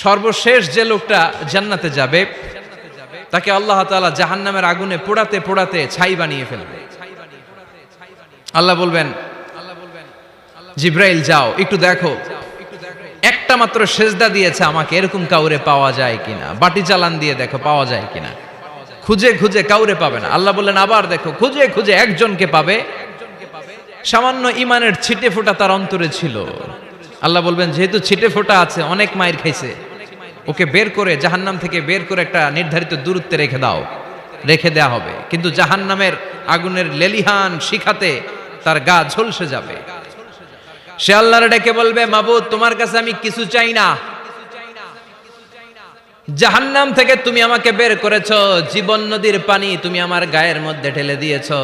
সর্বশেষ যে লোকটা জান্নাতে যাবে তাকে আল্লাহ তাআলা জাহান্নামের আগুনে পোড়াতে পোড়াতে ছাই বানিয়ে ফেলবে। আল্লাহ বলবেন, জিব্রাইল যাও একটু দেখো, একটা মাত্র সেজদা দিয়েছে আমাকে, এরকম কাউরে পাওয়া যায় কিনা। বাটি চালান দিয়ে দেখো পাওয়া যায় কিনা। খুঁজে খুঁজে কাউরে পাবে না। আল্লাহ বললেন আবার দেখো, খুঁজে খুঁজে একজনকে পাবে, সামান্য ইমানের ছিটে ফোঁটা তার অন্তরে ছিল। আল্লাহ বলবেন যেহেতু ছিটে ফোঁটা আছে, অনেক মায়ের খাইছে, ওকে বের করে জাহান্নাম থেকে বের করে একটা নির্ধারিত দূরত্বে রেখে দাও। রেখে দেয়া হবে, কিন্তু জাহান্নামের আগুনের লেলিহান শিখাতে তার গা ঝলসে যাবে। সে আল্লাহর ডেকে বলবে, মাবুদ তোমার কাছে আমি কিছু চাই না, জাহান্নাম থেকে তুমি আমাকে বের করেছো, জীবন নদীর পানি তুমি আমার গায়ের মধ্যে ঢেলে দিয়েছো,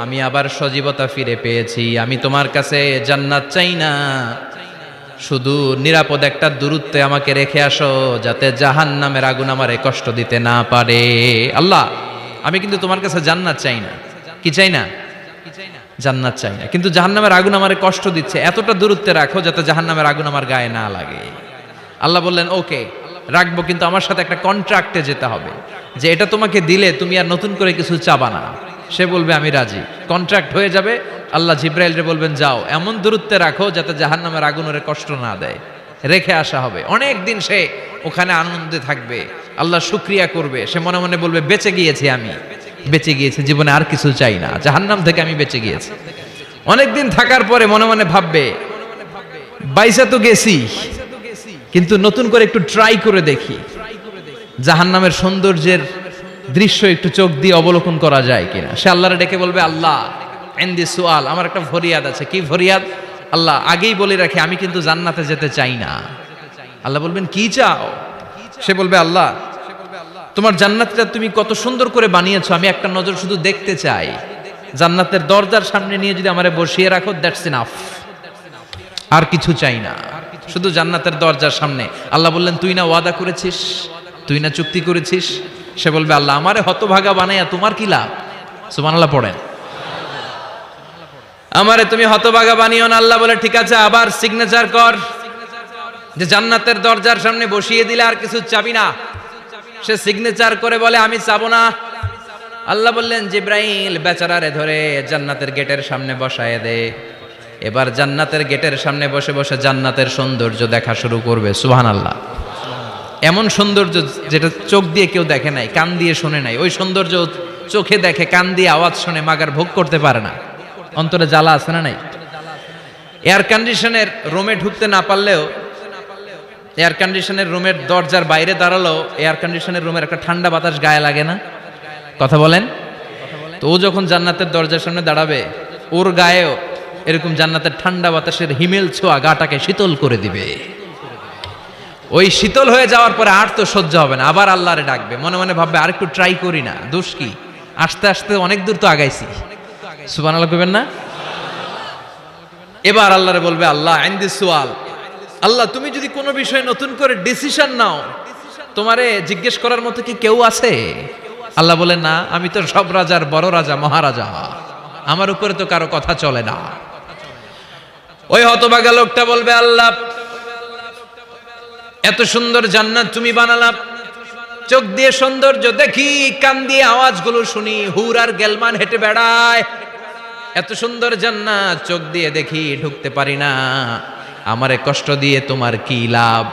আমি আবার সজীবতা ফিরে পেয়েছি। আমি তোমার কাছে জান্নাত চাই না, শুধু নিরাপদ একটা দূরত্বে আমাকে রেখে আসো, যাতে জাহান্নামের আগুন আমারে কষ্ট দিতে না পারে। আল্লাহ আমি কিন্তু তোমার কাছে জান্নাত চাই না। কি চাই না? জান্নাত চাই না, কিন্তু জাহান্নামের আগুন আমারে কষ্ট দিচ্ছে, এতটা দূরত্বে রাখো যাতে জাহান্নামের আগুন আমার গায়ে না লাগে। আল্লাহ বললেন ওকে রাখবো, কিন্তু আমার সাথে একটা কন্ট্রাক্টে যেতে হবে, যে এটা তোমাকে দিলে তুমি আর নতুন করে কিছু চাবা না। সে বলবে আমি রাজি, কন্ট্রাক্ট হয়ে যাবে। আল্লাহ জিব্রাইলরে বলবেন যাও এমন দূরত্বে রাখো যাতে জাহান্নামের আগুন ওরে কষ্ট না দেয়। রেখে আসা হবে, অনেক দিন সে ওখানে আনন্দে থাকবে, আল্লাহ শুকরিয়া করবে। সে মনে মনে বলবে বেঁচে গিয়েছি, আমি বেঁচে গিয়েছি, জীবনে আর কিছু চাই না, জাহান্নাম থেকে আমি বেঁচে গিয়েছি। অনেকদিন থাকার পরে মনে মনে ভাববে বাইসা তো গেছি, কিন্তু নতুন করে একটু ট্রাই করে দেখি, জাহান্নামের সৌন্দর্যের দৃশ্য একটু চোখ দিয়ে অবলোকন করা যায় কিনা। সে আল্লাহরে ডেকে বলবে আল্লাহ ইনদি সুআল, আমার একটা ফরিয়াদ আছে। কি ফরিয়াদ? আল্লাহ আগেই বলে রাখি আমি কিন্তু জান্নাতে যেতে চাই না। আল্লাহ বলবেন কি চাও? সে বলবে আল্লাহ তোমার জান্নাতটা তুমি কত সুন্দর করে বানিয়েছো, আমি একটা নজর শুধু দেখতে চাই। জান্নাতের দরজার সামনে নিয়ে যদি আমারে বসিয়ে রাখো, দ্যাটস ইনাফ, আর কিছু চাই না, শুধু জান্নাতের দরজার সামনে। আল্লাহ বললেন তুই না ওয়াদা করেছিস, তুই না চুক্তি করেছিস। সে বলবে আল্লাহ আমারে হতভাগা বানাইয়া তোমার কি লাভ? সুবহানাল্লাহ পড়েন। আমারে তুমি হতভাগা বানিও না। আল্লাহ বলে ঠিক আছে, আবার সিগনেচার কর যে জান্নাতের দরজার সামনে বসিয়ে দিলে আর কিছু চাবি না। সে সিগনেচার করে বলে আমি চাবো না। আল্লাহ বললেন জিব্রাইল বেচারারে ধরে জান্নাতের গেটের সামনে বসায় দে। এবার জান্নাতের গেটের সামনে বসে বসে জান্নাতের সৌন্দর্য দেখা শুরু করবে। সুবহানাল্লাহ। এমন সৌন্দর্য যেটা চোখ দিয়ে কেউ দেখে নাই, কান দিয়ে শোনে নাই। ওই সৌন্দর্য চোখে দেখে, কান দিয়ে আওয়াজ শুনে, মাগার ভোগ করতে পারে না। অন্তরে জ্বালা আছে না নাই? এয়ার কন্ডিশনের রুমে ঢুকতে না পারলেও, এয়ার কন্ডিশনের রুমের দরজার বাইরে দাঁড়ালো, এয়ার কন্ডিশনের রুমের একটা ঠান্ডা বাতাস গায়ে লাগে না? কথা বলেন তো। ও যখন জান্নাতের দরজার সামনে দাঁড়াবে, ওর গায়েও এরকম জান্নাতের ঠান্ডা বাতাসের হিমেল ছোঁয়া গাটাকে শীতল করে দিবে। ওই শীতল হয়ে যাওয়ার পরে আর তো সহ্য হবে না, আবার আল্লাহরে ডাকবে। মনে মনে ভাববে আর একটু ট্রাই করি না, দোষ কি, আস্তে আস্তে অনেক দূর তো আগাইছি। সুবহানাল্লাহ কইবেন না? এবার আল্লাহরে বলবে আল্লাহ ইনদি সুআল, আল্লাহ তুমি যদি কোনো বিষয়ে নতুন করে ডিসিশন নাও, তোমারে জিজ্ঞেস করার মতো কি কেউ আছে? আল্লাহ বলে না, আমি তো সব রাজার বড় রাজা, মহারাজা, আমার উপরে তো কারো কথা চলে না। ওই হতভাগা লোকটা বলবে আল্লাহ এত সুন্দর জান্নাত তুমি বানালা, চোখ দিয়ে সৌন্দর্য দেখি, কান দিয়ে আওয়াজগুলো শুনি, হুর আর গেলমান হেঁটে বেড়ায়, এত সুন্দর জান্নাত চোখ দিয়ে দেখি, ঢুকতে পারি না, আমারে কষ্ট দিয়ে তোমার কি লাভ?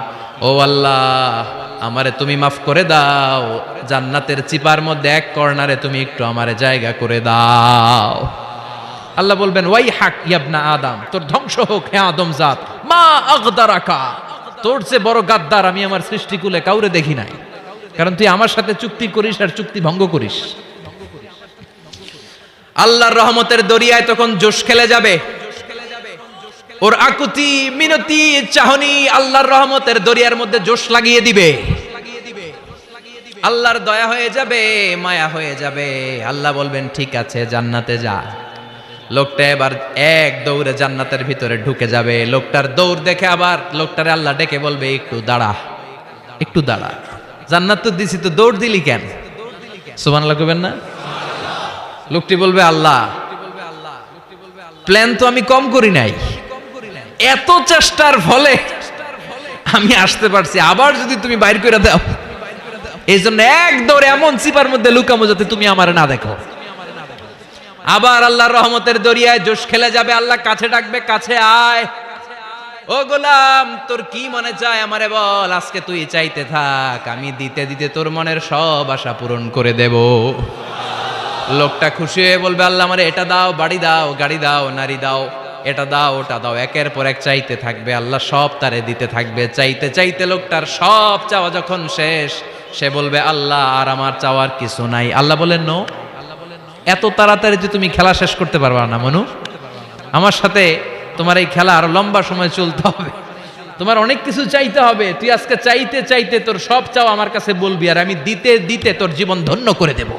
ও আল্লাহ আমারে তুমি মাফ করে দাও, জান্নাতের চিপার মধ্যে এক কর্নারে তুমি একটু আমারে জায়গা করে দাও। আল্লাহ বলবেন ওয়াই হাক ইয়াবনা আদম, তোর ধ্বংস হোক হে আদম জাত, মা আগদারাকা, তোর চেয়ে বড় গাদ্দার আমি আমার সৃষ্টিকুলে কাউরে দেখি নাই, কারণ তুই আমার সাথে চুক্তি করিস আর চুক্তি ভঙ্গ করিস। আল্লাহর রহমতের দরিয়ায় তখন জোশ খেলে যাবে, ওর আকুতি মিনতি চাহনি আল্লাহর রহমতের দরিয়ার মধ্যে জোশ লাগিয়ে দিবে। আল্লাহর দয়া হয়ে যাবে, মায়া হয়ে যাবে। আল্লাহ বলবেন ঠিক আছে জান্নাতে যা। লোকটা এবার এক দৌড়ে জান্নাতের ভিতরে ঢুকে যাবে। লোকটার দৌড় দেখে আবার লোকটারে আল্লাহ ডেকে বলবে একটু দাঁড়া, একটু দাঁড়া, জান্নাত তো দিছি, তো দৌড় দিলি কেন? সুবহানাল্লাহ কইবেন না? লোকটি বলবে আল্লাহ প্ল্যান তো আমি কম করি নাই, এত চেষ্টার ফলে আমি আসতে পারছি, আবার যদি তুমি বাইর করে দাও, এই জন্য এক দৌড়ে এমন চিপার মধ্যে লুকামো যাতে তুমি আমার না দেখো। আবার আল্লাহর রহমতের দরিয়ায় জোশ খেলে যাবে, আল্লাহ কাছে ডাকবে, কাছে আয়, ও গোলাম তোর কি মনে চায় আমারে বল, আজকে তুই চাইতে থাক, আমি দিতে দিতে তোর মনের সব আশা পূরণ করে দেব। লোকটা খুশি হয়ে বলবে, আল্লাহ আমারে এটা দাও, বাড়ি দাও, গাড়ি দাও, নারী দাও, এটা দাও, ওটা দাও, একের পর এক চাইতে থাকবে, আল্লাহ সব তারে দিতে থাকবে। চাইতে চাইতে লোকটার সব চাওয়া যখন শেষ, সে বলবে, আল্লাহ আর আমার চাওয়ার কিছু নাই। আল্লাহ বলেন, নো, এত তাড়াতাড়ি যে তুমি খেলা শেষ করতে পারবা না মনু, আমার সাথে তোমার এই খেলা আরো লম্বা সময় চলতে হবে, তোমার অনেক কিছু চাইতে হবে। তুই আজকে চাইতে চাইতে তোর সব চাও আমার কাছে বলবি, আর আমি দিতে দিতে তোর জীবন ধন্য করে দেব।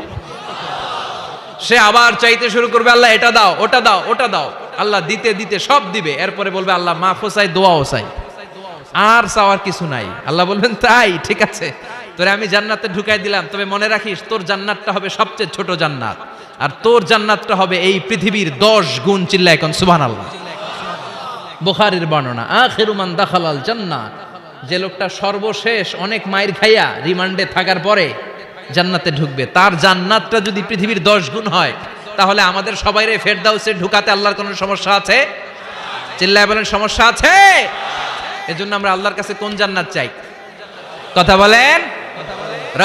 সে আবার চাইতে শুরু করবে, আল্লাহ এটা দাও, ওটা দাও, ওটা দাও, আল্লাহ দিতে দিতে সব দিবে। এরপরে বলবে, আল্লাহ মাফও চাই, দোয়াও চাই, আর চাওয়ার কিছু নাই। আল্লাহ বলবেন, তাই ঠিক আছে, তোরে আমি জান্নাতে ঢুকাই দিলাম, তবে মনে রাখিস তোর জান্নাতটা হবে সবচেয়ে ছোট জান্নাত, আর তোর জান্নাতটা হবে এই পৃথিবীর 10 গুণ। চিল্লায় এখন সুবহানাল্লাহ। বুখারীর বর্ণনা, আখিরু মান দাখালাল জান্নাহ, যে লোকটা সর্বশেষ অনেক মাইর খাইয়া রিমান্ডে থাকার পরে জান্নাতে ঢুকবে, তার জান্নাতটা যদি পৃথিবীর 10 গুণ হয়, তাহলে আমাদের সবাইরে ফেরদাউসে ঢুকাতে আল্লাহর কোনো সমস্যা আছে? চিল্লায় বলেন, সমস্যা আছে? এজন্য আমরা আল্লাহর কাছে কোন জান্নাত চাই? কথা বলেন।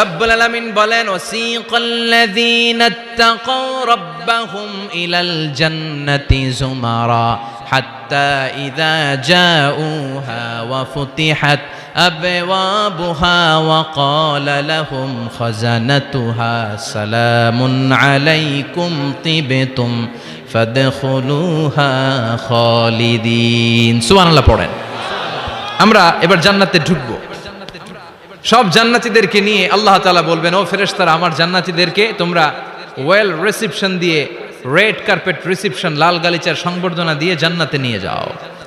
রব্বুল আলামিন বলেন, ওয়াসিকাল্লাযীনা ইত্তাকাউ রাব্বাহুম ইলাল জান্নাতি যুমারা হাত্তা ইযা জাউহা ওয়া ফুতিহাত আবওয়াবুহা ওয়া ক্বালা লাহুম খাজানাতুহা সালামুন আলাইকুম তিবতুম ফাদখুলুহা খালিদিন। সুবহানাল্লাহ পড়েন। আমরা এবার জান্নাতে ঢুকবো। সব জান্নাতীদেরকে নিয়ে আল্লাহ তাআলা বলবেন, ও ফেরেশতারা, আমার জান্নাতীদেরকে তোমরা ওয়েল রিসেপশন দিয়ে, রেড কার্পেট রিসেপশন, লাল গালিচার সংবর্ধনা দিয়ে জান্নাতে নিয়ে যাও।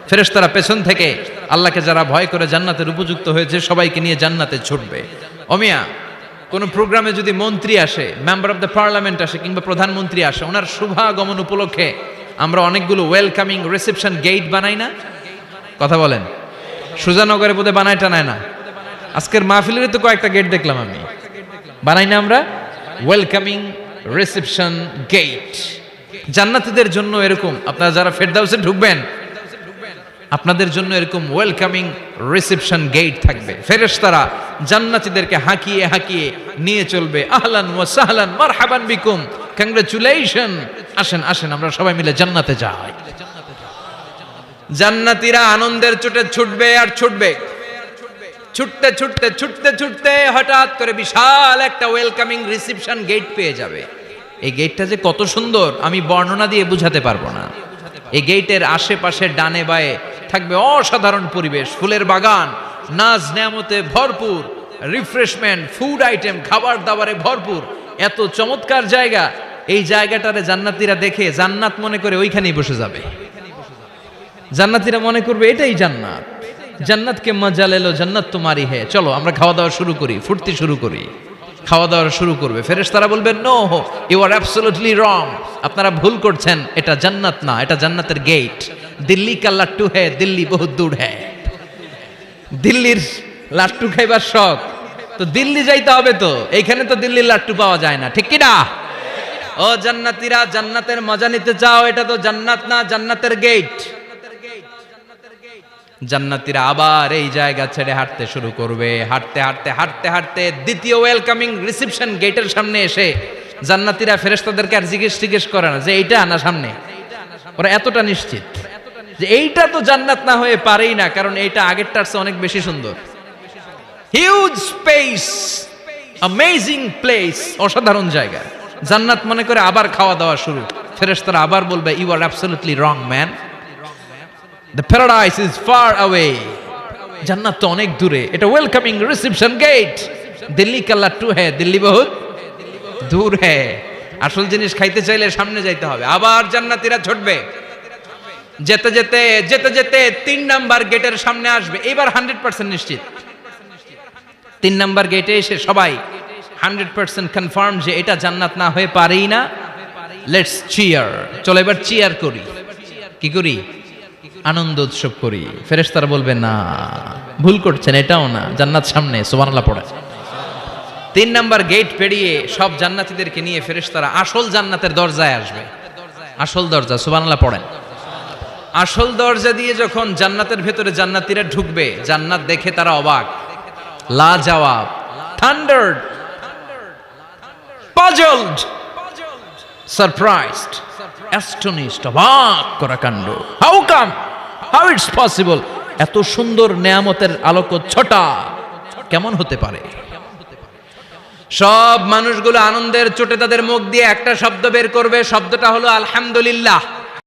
ফেরেশতারা পেছন থেকে আল্লাহকে যারা ভয় করে জান্নাতের উপযুক্ত হয়েছে সবাইকে নিয়ে জান্নাতে ছুটবে। অমিয়া, কোনো প্রোগ্রামে যদি মন্ত্রী আসে, মেম্বার অফ দ্য পার্লামেন্ট আসে, কিংবা প্রধানমন্ত্রী আসে, ওনার শুভাগমন উপলক্ষে আমরা অনেকগুলো ওয়েলকামিং রিসেপশন গেট বানাই না? কথা বলেন। সুজানগরে বোধহয় বানায় টানায় না? আজকের মাহফিলের তো কয়েকটা গেট দেখলাম আমি, বানাই না আমরা? Welcoming reception gate. জান্নাতীদের জন্য এরকম, আপনারা যারা ফেরদাউসে ঢুকবেন আপনাদের জন্য এরকম ওয়েলকামিং রিসেপশন গেট থাকবে। ফেরেশতারা জান্নাতীদেরকে হাঁকিয়ে হাঁকিয়ে নিয়ে চলবে, আহলান ওয়া সাহলান মারহাবান বিকুম, কংগ্রাচুলেশন, আসেন আসেন আমরা সবাই মিলে জান্নাতে যাই। জান্নাতীরা আনন্দের চোটে ছুটবে আর ছুটবে, ছুটতে ছুটতে ছুটতে ছুটতে হঠাৎ করে বিশাল একটা ওয়েলকামিং রিসেপশন গেট পেয়ে যাবে। এই গেটটা যে কত সুন্দর আমি বর্ণনা দিয়ে বুঝাতে পারবো না। এই গেটের আশেপাশে ডানে বায়ে থাকবে অসাধারণ পরিবেশ, ফুলের বাগান, নাজ নেয়ামতে ভরপুর, রিফ্রেশমেন্ট, ফুড আইটেম, খাবার দাবারে ভরপুর, এত চমৎকার জায়গা। এই জায়গাটারে জান্নাতীরা দেখে জান্নাত মনে করে ওইখানেই বসে যাবে। জান্নাতীরা মনে করবে এটাই জান্নাত, জান্নাতকে মজা লেলো, জান্নাত তোমারই হে, চলো আমরা খাওয়া দাওয়া শুরু করি, ফুর্তি শুরু করি। খাওয়া দাওয়া শুরু করবে। ফেরেশতারা বলবেন, no, you are absolutely wrong, আপনারা ভুল করছেন, এটা জান্নাত না, এটা জান্নাতের গেট। দিল্লি কা লাট্টু হে, দিল্লি বহুত দূর হে। দিল্লির লাট্টু খাইবার শখ, তো দিল্লি যাইতে হবে, তো এইখানে তো দিল্লির লাট্টু পাওয়া যায় না, ঠিক কি না? ও জান্নাতীরা, জান্নাতের মজা নিতে চাও? এটা তো জান্নাত না, জান্নাতের গেট। জান্নাতীরা আবার এই জায়গা ছেড়ে হাঁটতে শুরু করবে। হাঁটতে হাঁটতে হাঁটতে হাঁটতে দ্বিতীয় ওয়েলকামিং রিসেপশন গেটের সামনে এসে জান্নাতীরা ফেরেশতাদেরকে আর জিজ্ঞেস করে না যে এইটা না সামনে, ওরা এতটা নিশ্চিত যে এইটা তো জান্নাত না হয়ে পারেই না, কারণ এইটা আগেরটার চেয়ে অনেক বেশি সুন্দর। হিউজ স্পেস, অ্যামেজিং প্লেস, অসাধারণ জায়গা। জান্নাত মনে করে আবার খাওয়া দাওয়া শুরু। ফেরেশতারা আবার বলবে, you are absolutely wrong man, the paradise is far away, জান্নাত তো অনেক দূরে, এটা ওয়েলকামিং রিসেপশন গেট। দিল্লি কা লাট্টু হে, দিল্লি বহুত দূর হে। আসল জিনিস খাইতে চাইলে সামনে যাইতে হবে। আবার জান্নাতীরা ছুটবে, যেতে যেতে যেতে যেতে 3 নাম্বার গেটের সামনে আসবে। এবার 100% নিশ্চিত 3 নাম্বার গেটে এসে সবাই 100% কনফার্ম যে এটা জান্নাত না হয়ে পারেই না। লেটস চিয়ার, চলো এবার চিয়ার করি। কি করি? আনন্দ উৎসব করি, ফেরেশতারা বলবে না, ভুল করছেন, এটাও না, জান্নাত সামনে, সুবহানাল্লাহ পড়ে। 3 নাম্বার গেট পেরিয়ে সব জান্নাতীদেরকে নিয়ে ফেরেশতারা আসল জান্নাতের দরজায় আসবে। আসল দরজা, সুবহানাল্লাহ পড়েন। আসল দরজা দিয়ে যখন জান্নাতের ভেতরে জান্নাতীরা ঢুকবে, জান্নাত দেখে তারা অবাক, লাজবাব, থান্ডার্ড, পাজলড, সারপ্রাইজড, অ্যাস্টনিশড, অবাক করা কাণ্ড। How come, how it's possible, এত সুন্দর নেয়ামতের আলোকচ্ছটা কেমন হতে পারে? সব মানুষগুলো আনন্দের চোটে তাদের মুখ দিয়ে একটা শব্দ বের করবে, শব্দটা হলো আলহামদুলিল্লাহ।